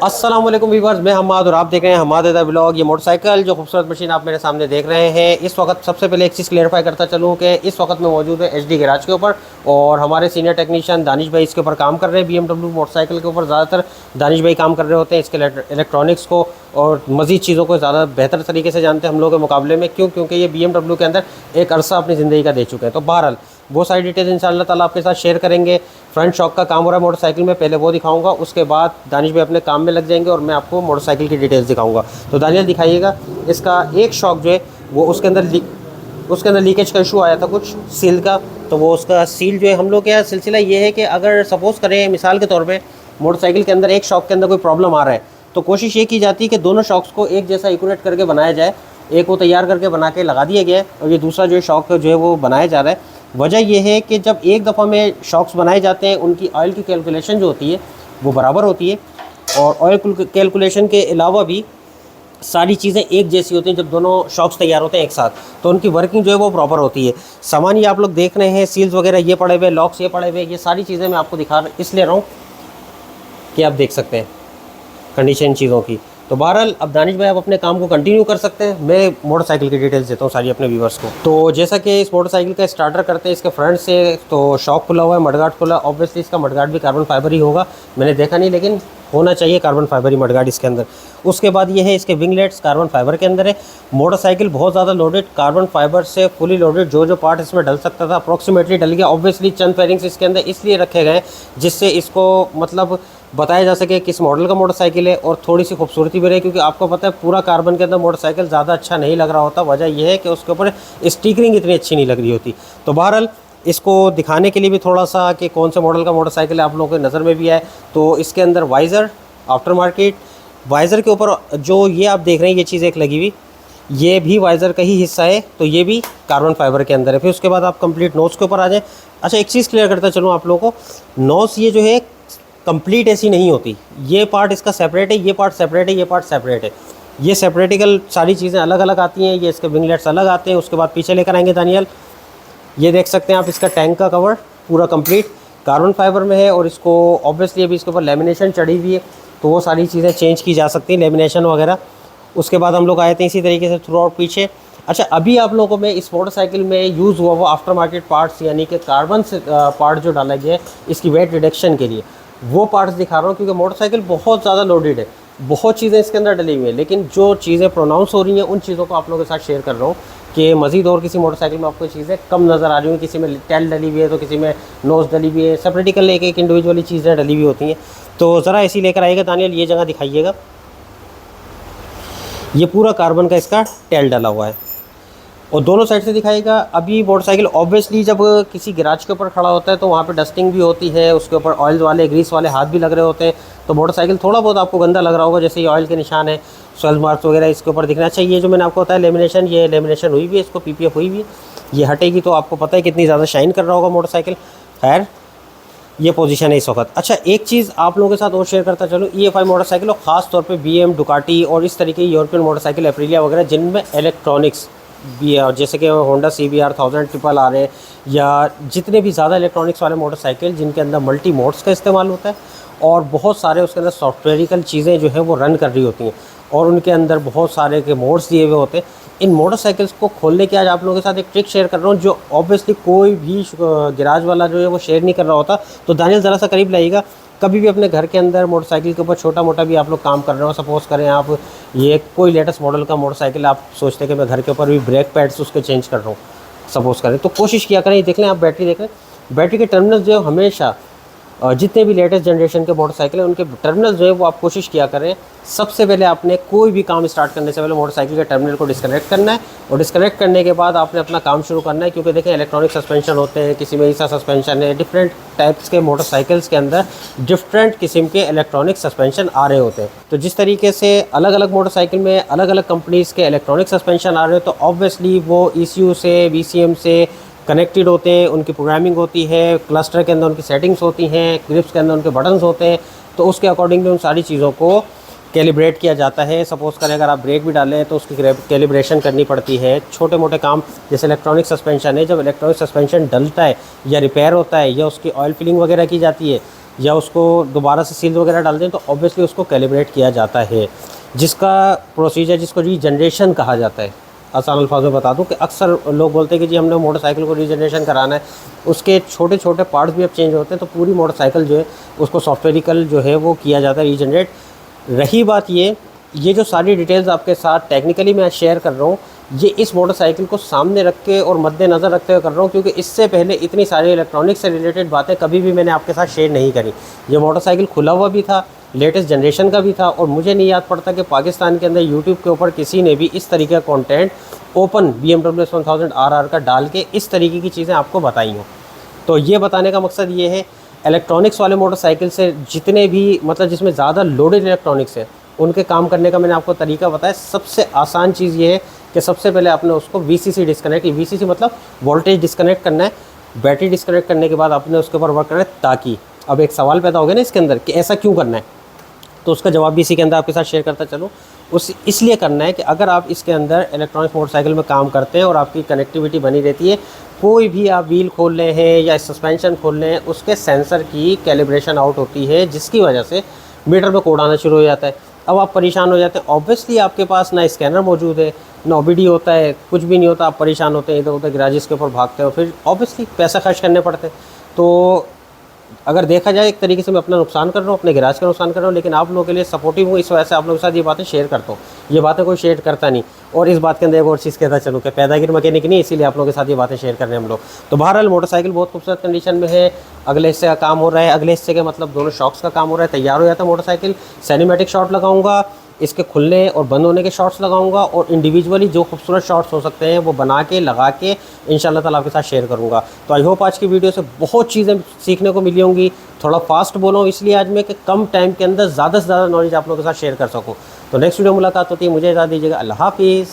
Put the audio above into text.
अस्सलाम वालेकुम वीवर्स, मैं हमाद और आप देख रहे हैं हमाद दा ब्लॉग। ये मोटरसाइकिल जो खूबसूरत मशीन आप मेरे सामने देख रहे हैं, इस वक्त सबसे पहले एक चीज़ क्लियरफाई करता चलूँ कि इस वक्त मैं मौजूद है एचडी गैराज के ऊपर और हमारे सीनियर टेक्नीशियन दानिश भाई इसके ऊपर काम कर रहे हैं। बीएमडब्ल्यू मोटरसाइकिल के ऊपर ज़्यादातर दानिश भाई काम कर रहे होते हैं, इसके इलेक्ट्रॉनिक्स को और मज़ीद चीज़ों को ज़्यादा बेहतर तरीके से जानते हैं हम लोगों के मुकाबले में। क्योंकि ये बीएमडब्ल्यू के अंदर एक अरसा अपनी ज़िंदगी का दे चुके हैं। तो बहरहाल वो सारी डिटेल्स इंशाअल्लाह ताला आपके साथ शेयर करेंगे। फ्रंट शॉक का काम हो रहा है मोटरसाइकिल में, पहले वो दिखाऊंगा, उसके बाद दानिश भाई अपने काम में लग जाएंगे और मैं आपको मोटरसाइकिल की डिटेल्स दिखाऊंगा। तो दानिश दिखाइएगा, इसका एक शॉक जो है वो उसके अंदर लीकेज का इशू आया था कुछ सील का। तो वो उसका सील जो है, हम लोग क्या सिलसिला ये है कि अगर सपोज़ करें मिसाल के तौर पर मोटरसाइकिल के अंदर एक शॉक के अंदर कोई प्रॉब्लम आ रहा है तो कोशिश ये की जाती है कि दोनों शॉक्स को एक जैसा इक्विलेट करके बनाया जाए। एक वो तैयार करके बना के लगा दिया गया है और ये दूसरा जो है शॉक जो है वो बनाया जा रहा है। वजह यह है कि जब एक दफ़ा में शॉक्स बनाए जाते हैं उनकी ऑयल की कैलकुलेशन जो होती है वो बराबर होती है और ऑयल कैलकुलेशन के अलावा भी सारी चीज़ें एक जैसी होती हैं। जब दोनों शॉक्स तैयार होते हैं एक साथ तो उनकी वर्किंग जो है वो प्रॉपर होती है। सामान ये आप लोग देख रहे हैं, सील्स वगैरह ये पड़े हुए, लॉक्स ये पड़े हुए, ये सारी चीज़ें मैं आपको दिखा इसलिए रहा हूँ कि आप देख सकते हैं कंडीशन चीज़ों की। तो बहरहाल अब दानिश भाई आप अपने काम को कंटिन्यू कर सकते हैं। मैं मोटरसाइकिल की डिटेल्स देता हूँ सारी अपने व्यूवर्स को। तो जैसा कि इस मोटरसाइकिल का स्टार्टर करते हैं, इसके फ्रंट से तो शॉक खुला हुआ है, मडगार्ड खुला। ऑब्वियसली इसका मडगार्ड भी कार्बन फाइबर ही होगा, मैंने देखा नहीं लेकिन होना चाहिए कार्बन फाइबर ही मडगार्ड इसके अंदर। उसके बाद ये है इसके विंगलेट्स कार्बन फाइबर के अंदर है। मोटरसाइकिल बहुत ज़्यादा लोडेड, कार्बन फाइबर से फुली लोडेड, जो पार्ट इसमें डल सकता था अप्रॉक्सीमेटली डल गया। ऑब्वियसली चंद फेयरिंग्स इसके अंदर इसलिए रखे गए जिससे इसको मतलब बताया जा सके किस मॉडल का मोटरसाइकिल है और थोड़ी सी खूबसूरती भी रहे। क्योंकि आपको पता है पूरा कार्बन के अंदर मोटरसाइकिल ज़्यादा अच्छा नहीं लग रहा होता। वजह यह है कि उसके ऊपर स्टिकरिंग इतनी अच्छी नहीं लग रही होती। तो बहरहाल इसको दिखाने के लिए भी थोड़ा सा कि कौन से मॉडल का मोटरसाइकिल है आप लोगों के नज़र में भी आए। तो इसके अंदर वाइज़र आफ्टर मार्केट, वाइज़र के ऊपर जो ये आप देख रहे हैं ये चीज़ एक लगी हुई, ये भी वाइज़र का ही हिस्सा है, तो ये भी कार्बन फाइबर के अंदर है। फिर उसके बाद आप कंप्लीट नोज़ के ऊपर आ जाएँ। अच्छा, एक चीज़ क्लियर करता चलूँ आप लोगों को, नोज़ ये जो है कंप्लीट ऐसी नहीं होती। ये पार्ट इसका सेपरेट है, ये पार्ट सेपरेट है, ये पार्ट सेपरेट है। ये सेपरेटिकल सारी चीज़ें अलग अलग आती हैं। ये इसके विंगलेट्स अलग आते हैं। उसके बाद पीछे लेकर आएंगे दानियल, ये देख सकते हैं आप, इसका टैंक का कवर पूरा कंप्लीट कार्बन फाइबर में है और इसको ऑब्वियसली अभी इसके ऊपर लेमिनेशन चढ़ी हुई है तो वो सारी चीज़ें चेंज की जा सकती हैं, लेमिनेशन वगैरह। उसके बाद हम लोग आए थे इसी तरीके से थ्रू आउट पीछे। अच्छा, अभी आप लोगों में इस मोटरसाइकिल में यूज़ हुआ वो आफ्टर मार्केट पार्ट्स यानी कि कार्बन से पार्ट जो डाला गया है इसकी वेट रिडक्शन के लिए, वो पार्ट्स दिखा रहा हूँ। क्योंकि मोटरसाइकिल बहुत ज़्यादा लोडेड है, बहुत चीज़ें इसके अंदर डली हुई हैं, लेकिन जो चीज़ें प्रोनाउंस हो रही हैं उन चीज़ों को आप लोगों के साथ शेयर कर रहा हूँ कि मज़ीद और किसी मोटरसाइकिल में आपको चीज़ें कम नज़र आ रही हैं। किसी में टेल डली हुई है तो किसी में नोज़ डली हुई है, सेपरेटिकल एक एक इंडिविजुअली चीज़ें डली हुई होती हैं। तो ज़रा ऐसी लेकर आइएगा दानियल, ये जगह दिखाइएगा। ये पूरा कार्बन का इसका टेल डला हुआ है और दोनों साइड से दिखाएगा। अभी मोटरसाइकिल ऑब्वियसली जब किसी गैराज के ऊपर खड़ा होता है तो वहाँ पे डस्टिंग भी होती है, उसके ऊपर ऑयल वाले ग्रीस वाले हाथ भी लग रहे होते हैं। तो मोटरसाइकिल थोड़ा बहुत आपको गंदा लग रहा होगा, जैसे ये ऑयल के निशान है, स्वेल मार्क्स वगैरह इसके ऊपर दिख रहा है। अच्छा, ये जो मैंने आपको बताया लेमिनेशन, ये लेमिनेशन हुई भी है, इसको पीपीएफ हुई भी है, ये हटेगी तो आपको पता है कितनी ज़्यादा शाइन कर रहा होगा मोटरसाइकिल। खैर, ये पोजीशन है इस वक्त। अच्छा, एक चीज़ आप लोगों के साथ और शेयर करता चलूँ, EFI मोटरसाइकिल और ख़ास तौर पे BM, डुकाटी और इस तरीके की यूरोपियन मोटरसाइकिल, एप्रिलिया वगैरह जिनमें इलेक्ट्रॉनिक्स भी है, जैसे कि होंडा CBR 1000 ट्रिपल आ रहे हैं, या जितने भी ज़्यादा इलेक्ट्रॉनिक्स वाले मोटरसाइकिल जिनके अंदर मल्टी मोड्स का इस्तेमाल होता है और बहुत सारे उसके अंदर सॉफ्टवेयरिकल चीज़ें जो हैं वो रन कर रही होती हैं और उनके अंदर बहुत सारे के मोड्स दिए हुए होते हैं। इन मोटरसाइकिल्स को खोलने के आज आप लोगों के साथ एक ट्रिक शेयर कर रहा हूँ जो ऑब्वियसली कोई भी गैराज वाला जो है वो शेयर नहीं कर रहा होता। तो दानियल ज़रा सा करीब लाइएगा। कभी भी अपने घर के अंदर मोटरसाइकिल के ऊपर छोटा मोटा भी आप लोग काम कर रहे हो, सपोज़ करें आप ये कोई लेटेस्ट मॉडल का मोटरसाइकिल, आप सोचते हैं कि मैं घर के ऊपर भी ब्रेक पैड्स उसके चेंज कर रहा हूँ सपोज़ करें, तो कोशिश किया करें, देख लें आप बैटरी देख लें, बैटरी के टर्मिनल जो है हमेशा जितने भी लेटेस्ट जनरेशन के मोटरसाइकिल हैं उनके टर्मिनल जो है वो आप कोशिश किया करें सबसे पहले आपने कोई भी काम स्टार्ट करने से पहले मोटरसाइकिल के टर्मिनल को डिस्कनेक्ट करना है और डिस्कनेक्ट करने के बाद आपने अपना काम शुरू करना है। क्योंकि देखें इलेक्ट्रॉनिक सस्पेंशन होते हैं, किसी में ईसा सस्पेंशन है, डिफरेंट टाइप्स के मोटरसाइकिल्स के अंदर डिफरेंट किस्म के इलेक्ट्रॉनिक सस्पेंशन आ रहे होते हैं। तो जिस तरीके से अलग अलग मोटरसाइकिल में अलग अलग कंपनीज़ के इलेक्ट्रॉनिक सस्पेंशन आ रहे हैं तो ऑब्वियसली वो ECU से VCM से कनेक्टेड होते हैं, उनकी प्रोग्रामिंग होती है, क्लस्टर के अंदर उनकी सेटिंग्स होती हैं, ग्रिप्स के अंदर उनके बटन्स होते हैं। तो उसके अकॉर्डिंगली उन सारी चीज़ों को कैलिब्रेट किया जाता है। सपोज़ करें अगर आप ब्रेक भी डालें तो उसकी कैलिब्रेशन करनी पड़ती है। छोटे मोटे काम जैसे इलेक्ट्रॉनिक सस्पेंशन है, जब इलेक्ट्रॉनिक सस्पेंशन डलता है या रिपेयर होता है या उसकी ऑयल फिलिंग वगैरह की जाती है या उसको दोबारा से सील वगैरह डाल दें तो ऑब्वियसली उसको कैलिब्रेट किया जाता है, जिसका प्रोसीजर जिसको रीजनरेशन कहा जाता है। आसान अल्फाज में बता दूं कि अक्सर लोग बोलते हैं कि जी हमने मोटरसाइकिल को रीजनरेशन कराना है, उसके छोटे छोटे पार्ट्स भी अब चेंज होते हैं, तो पूरी मोटरसाइकिल जो है उसको सॉफ्टवेयरिकल जो है वो किया जाता है रीजनरेट। रही बात ये जो सारी डिटेल्स आपके साथ टेक्निकली मैं शेयर कर रहा हूँ, ये इस मोटरसाइकिल को सामने रख के और मद्देनज़र रखते हुए कर रहा हूँ, क्योंकि इससे पहले इतनी सारी इलेक्ट्रॉनिक्स से रिलेटेड बातें कभी भी मैंने आपके साथ शेयर नहीं करी। ये मोटरसाइकिल खुला हुआ भी था, लेटेस्ट जनरेशन का भी था, और मुझे नहीं याद पड़ता कि पाकिस्तान के अंदर यूट्यूब के ऊपर किसी ने भी इस तरीके का कंटेंट ओपन BMW 1000 RR का डाल के इस तरीके की चीज़ें आपको बताई हों। तो ये बताने का मकसद ये है, इलेक्ट्रॉनिक्स वाले मोटरसाइकिल से जितने भी मतलब जिसमें ज़्यादा लोडेड इलेक्ट्रॉनिक्स है उनके काम करने का मैंने आपको तरीका बताया। सबसे आसान चीज़ ये है कि सबसे पहले आपने उसको VCC डिस्कनेक्ट, VCC मतलब वोल्टेज डिस्कनेक्ट करना है, बैटरी डिस्कनेक्ट करने के बाद आपने उसके ऊपर वर्क करना है। ताकि अब एक सवाल पैदा हो गया ना इसके अंदर कि ऐसा क्यों करना है, तो उसका जवाब भी इसी के अंदर आपके साथ शेयर करता चलूँ। इसलिए करना है कि अगर आप इसके अंदर इलेक्ट्रॉनिक्स मोटरसाइकिल में काम करते हैं और आपकी कनेक्टिविटी बनी रहती है, कोई भी आप व्हील खोल रहे हैं या सस्पेंशन खोल रहे हैं, उसके सेंसर की कैलिब्रेशन आउट होती है, जिसकी वजह से मीटर में कोड आना शुरू हो जाता है। अब आप परेशान हो जाते हैं, ऑब्वियसली आपके पास ना स्कैनर मौजूद है, ना OBD होता है, कुछ भी नहीं होता, आप परेशान होते हैं, इधर उधर गैराजेस के ऊपर भागते हो, फिर ऑब्वियसली पैसा खर्च करने पड़ते हैं। तो अगर देखा जाए एक तरीके से मैं अपना नुकसान कर रहा हूँ, अपने गैराज का नुकसान कर रहा हूँ, लेकिन आप लोगों के लिए सपोर्टिव हूँ, इस वजह से आप लोगों के साथ ये बातें शेयर करता हूँ। ये बातें कोई शेयर करता नहीं। और इस बात के अंदर एक और चीज़ कहता चलूँ कि पैदागिर मैकेनिक नहीं, इसीलिए आप लोगों के साथ ये बातें शेयर कर रहे हैं हम लोग। तो बहरहाल मोटरसाइकिल बहुत खूबसूरत कंडीशन में है, अगले हिस्से का काम हो रहा है, अगले हिस्से के मतलब दोनों शॉक्स का काम हो रहा है, तैयार हो जाता है मोटरसाइकिल। सिनेमैटिक शॉट लगाऊंगा, इसके खुलने और बंद होने के शॉट्स लगाऊंगा, और इंडिविजुअली जो खूबसूरत शॉट्स हो सकते हैं वो बना के लगा के इंशाल्लाह ताला आपके साथ शेयर करूंगा। तो आई होप आज की वीडियो से बहुत चीज़ें सीखने को मिली होंगी। थोड़ा फास्ट बोला हूँ इसलिए आज मैं कि कम टाइम के अंदर ज़्यादा से ज़्यादा नॉलेज आप लोगों के साथ शेयर कर सकूँ। तो नेक्स्ट वीडियो मुलाकात होती है, मुझे इजाज़त दीजिएगा, अल्लाह हाफिज़।